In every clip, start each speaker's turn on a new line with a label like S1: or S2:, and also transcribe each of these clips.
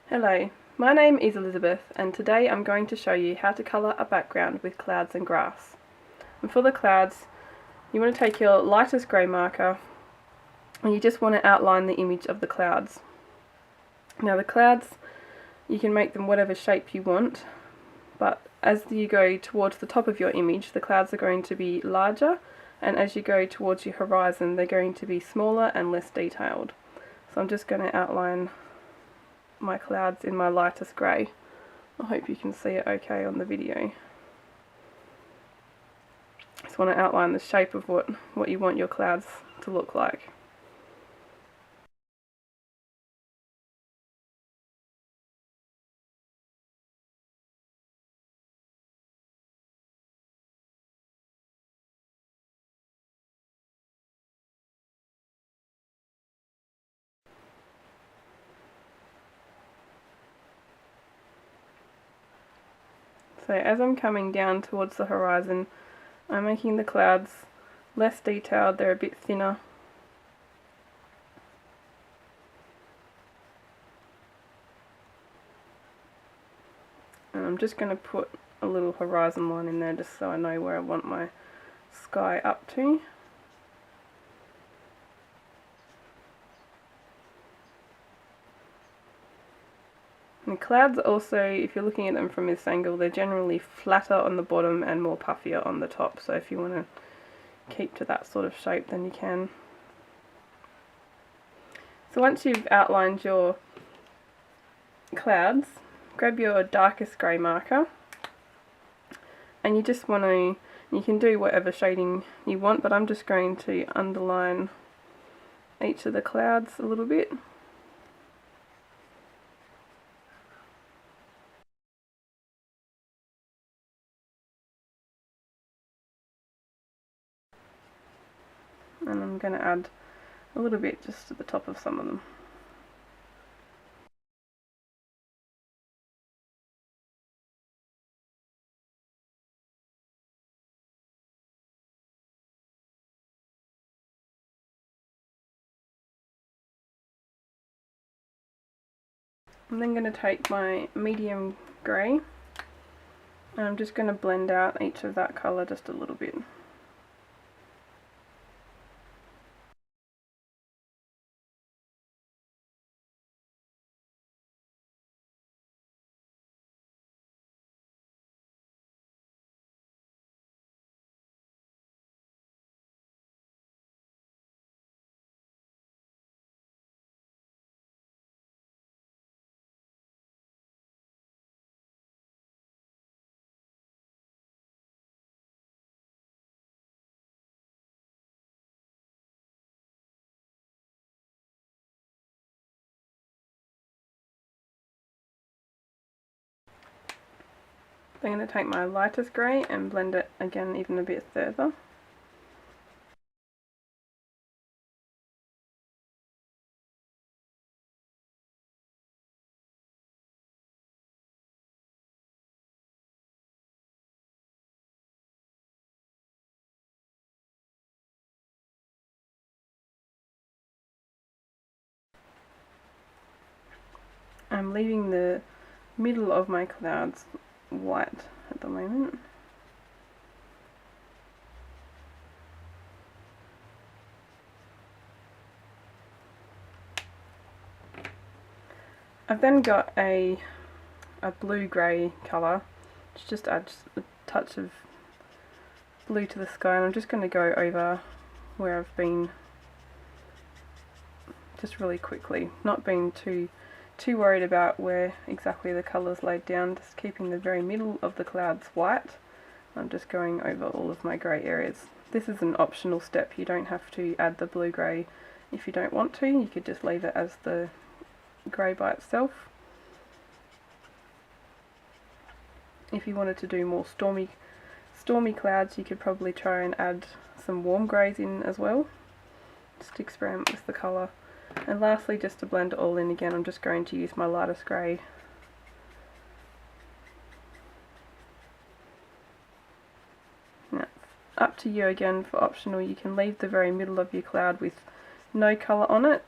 S1: Hello, my name is Elizabeth and today I'm going to show you how to colour a background with clouds and grass. And for the clouds, you want to take your lightest grey marker and you just want to outline the image of the clouds. Now the clouds, you can make them whatever shape you want, but as you go towards the top of your image, the clouds are going to be larger, and as you go towards your horizon, they're going to be smaller and less detailed. So I'm just going to outline my clouds in my lightest grey. I hope you can see it okay on the video. Just want to outline the shape of what you want your clouds to look like. So as I'm coming down towards the horizon, I'm making the clouds less detailed, they're a bit thinner. And I'm just going to put a little horizon line in there just so I know where I want my sky up to. And clouds also, if you're looking at them from this angle, they're generally flatter on the bottom and more puffier on the top. So if you want to keep to that sort of shape, then you can. So once you've outlined your clouds, grab your darkest grey marker and you just want to, you can do whatever shading you want, but I'm just going to underline each of the clouds a little bit. And I'm going to add a little bit just at the top of some of them. I'm then going to take my medium grey and I'm just going to blend out each of that colour just a little bit. I'm going to take my lightest grey and blend it again even a bit further. I'm leaving the middle of my clouds white at the moment. I've then got a blue-grey colour, which just adds a touch of blue to the sky, and I'm just going to go over where I've been just really quickly, not being too worried about where exactly the colour's laid down, just keeping the very middle of the clouds white. I'm just going over all of my grey areas. This is an optional step, you don't have to add the blue-grey if you don't want to, you could just leave it as the grey by itself. If you wanted to do more stormy clouds, you could probably try and add some warm greys in as well, just to experiment with the colour. And lastly, just to blend it all in again, I'm just going to use my lightest grey. Now, up to you again for optional, you can leave the very middle of your cloud with no colour on it.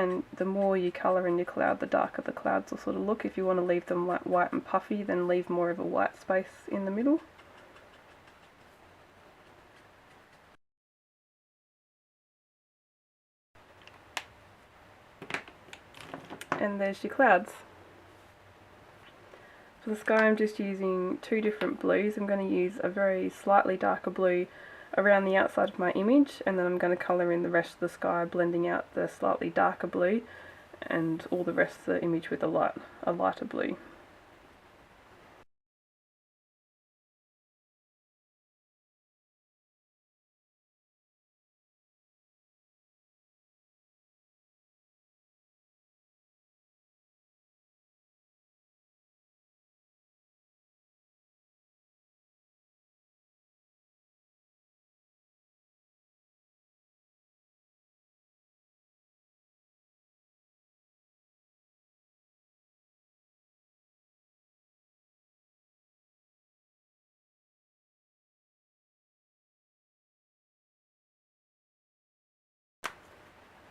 S1: and the more you colour in your cloud, the darker the clouds will sort of look. If you want to leave them like white and puffy, then leave more of a white space in the middle. And there's your clouds. For the sky, I'm just using two different blues. I'm going to use a very slightly darker blue around the outside of my image, and then I'm going to colour in the rest of the sky, blending out the slightly darker blue and all the rest of the image with a lighter blue.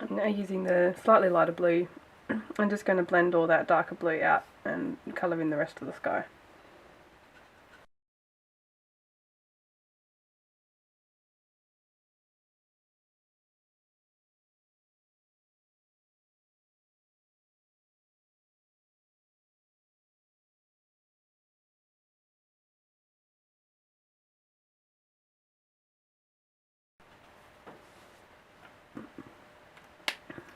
S1: I'm now using the slightly lighter blue. I'm just going to blend all that darker blue out and colour in the rest of the sky.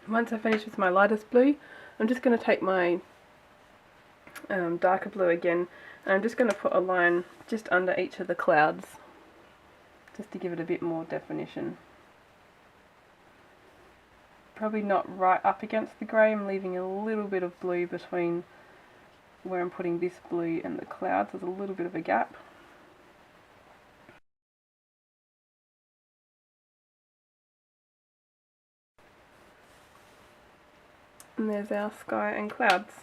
S1: Once I finish with my lightest blue, I'm just going to take my darker blue again, and I'm just going to put a line just under each of the clouds, just to give it a bit more definition. Probably not right up against the grey, I'm leaving a little bit of blue between where I'm putting this blue and the clouds. There's a little bit of a gap. And there's our sky and clouds.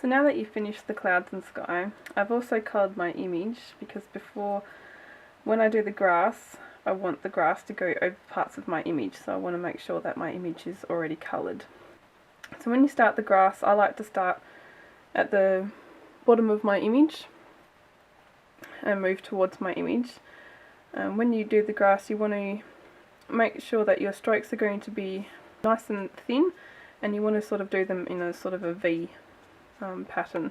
S1: So now that you've finished the clouds and sky, I've also coloured my image, because before, when I do the grass, I want the grass to go over parts of my image, so I want to make sure that my image is already coloured. So when you start the grass, I like to start at the bottom of my image and move towards my image. When you do the grass, you want to make sure that your strokes are going to be nice and thin, and you want to sort of do them in a sort of a V pattern.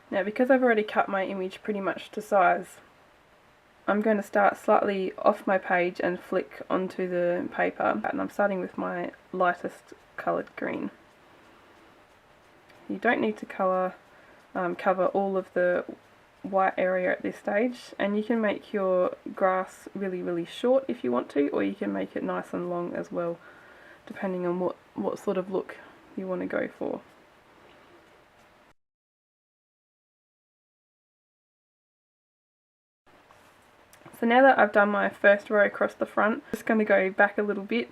S1: Now, because I've already cut my image pretty much to size, I'm going to start slightly off my page and flick onto the paper, and I'm starting with my lightest coloured green. You don't need to cover all of the white area at this stage, and you can make your grass really short if you want to, or you can make it nice and long as well, depending on what sort of look you want to go for. So now that I've done my first row across the front, I'm just going to go back a little bit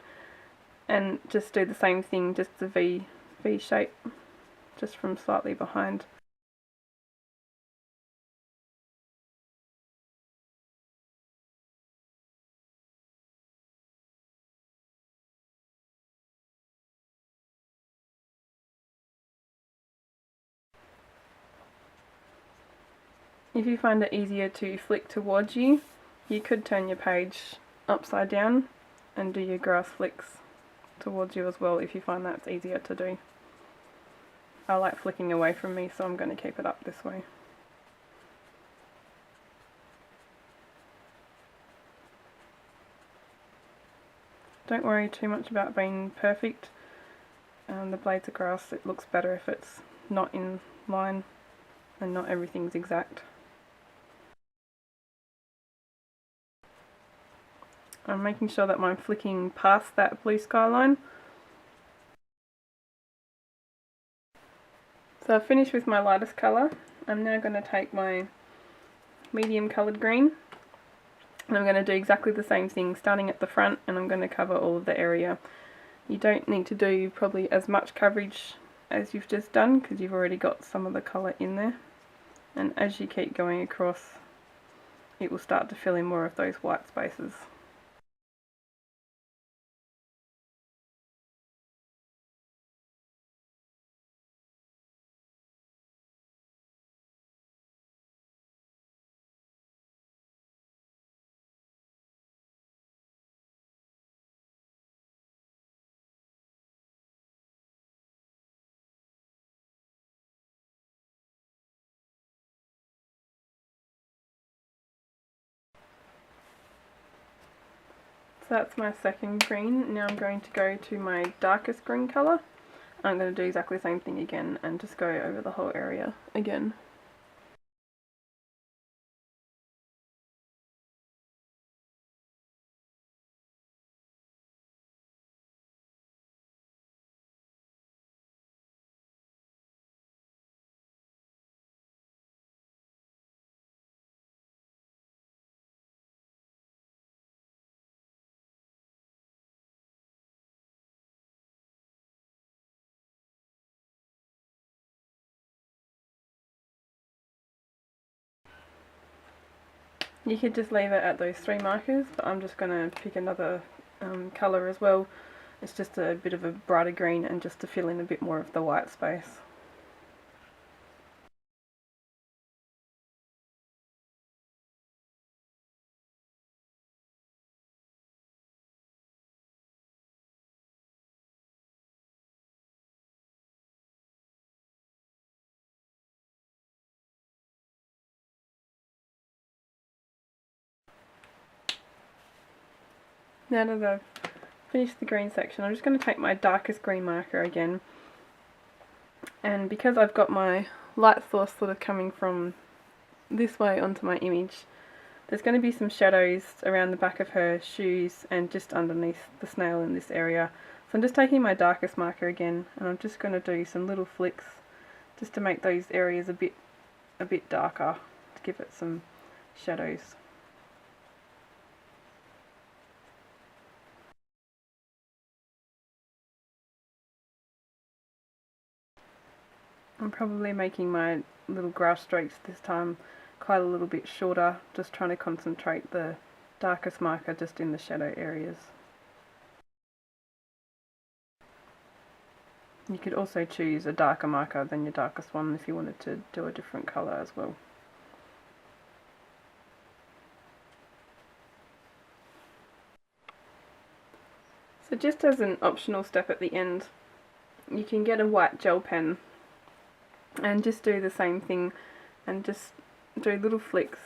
S1: and just do the same thing, just the V shape, just from slightly behind. If you find it easier to flick towards you, you could turn your page upside down and do your grass flicks towards you as well, if you find that's easier to do. I like flicking away from me, so I'm going to keep it up this way. Don't worry too much about being perfect. The blades of grass, it looks better if it's not in line and not everything's exact. I'm making sure that I'm flicking past that blue skyline. So I've finished with my lightest colour. I'm now going to take my medium coloured green, and I'm going to do exactly the same thing, starting at the front, and I'm going to cover all of the area. You don't need to do probably as much coverage as you've just done, because you've already got some of the colour in there. And as you keep going across, it will start to fill in more of those white spaces. So that's my second green. Now I'm going to go to my darkest green colour. I'm going to do exactly the same thing again and just go over the whole area again. You could just leave it at those 3 markers, but I'm just going to pick another colour as well. It's just a bit of a brighter green and just to fill in a bit more of the white space. Now that I've finished the green section, I'm just going to take my darkest green marker again, and because I've got my light source sort of coming from this way onto my image, there's going to be some shadows around the back of her shoes and just underneath the snail in this area. So I'm just taking my darkest marker again, and I'm just going to do some little flicks just to make those areas a bit darker, to give it some shadows. I'm probably making my little grass strokes this time quite a little bit shorter, just trying to concentrate the darkest marker just in the shadow areas. You could also choose a darker marker than your darkest one if you wanted to do a different colour as well. So just as an optional step at the end, you can get a white gel pen and just do the same thing and just do little flicks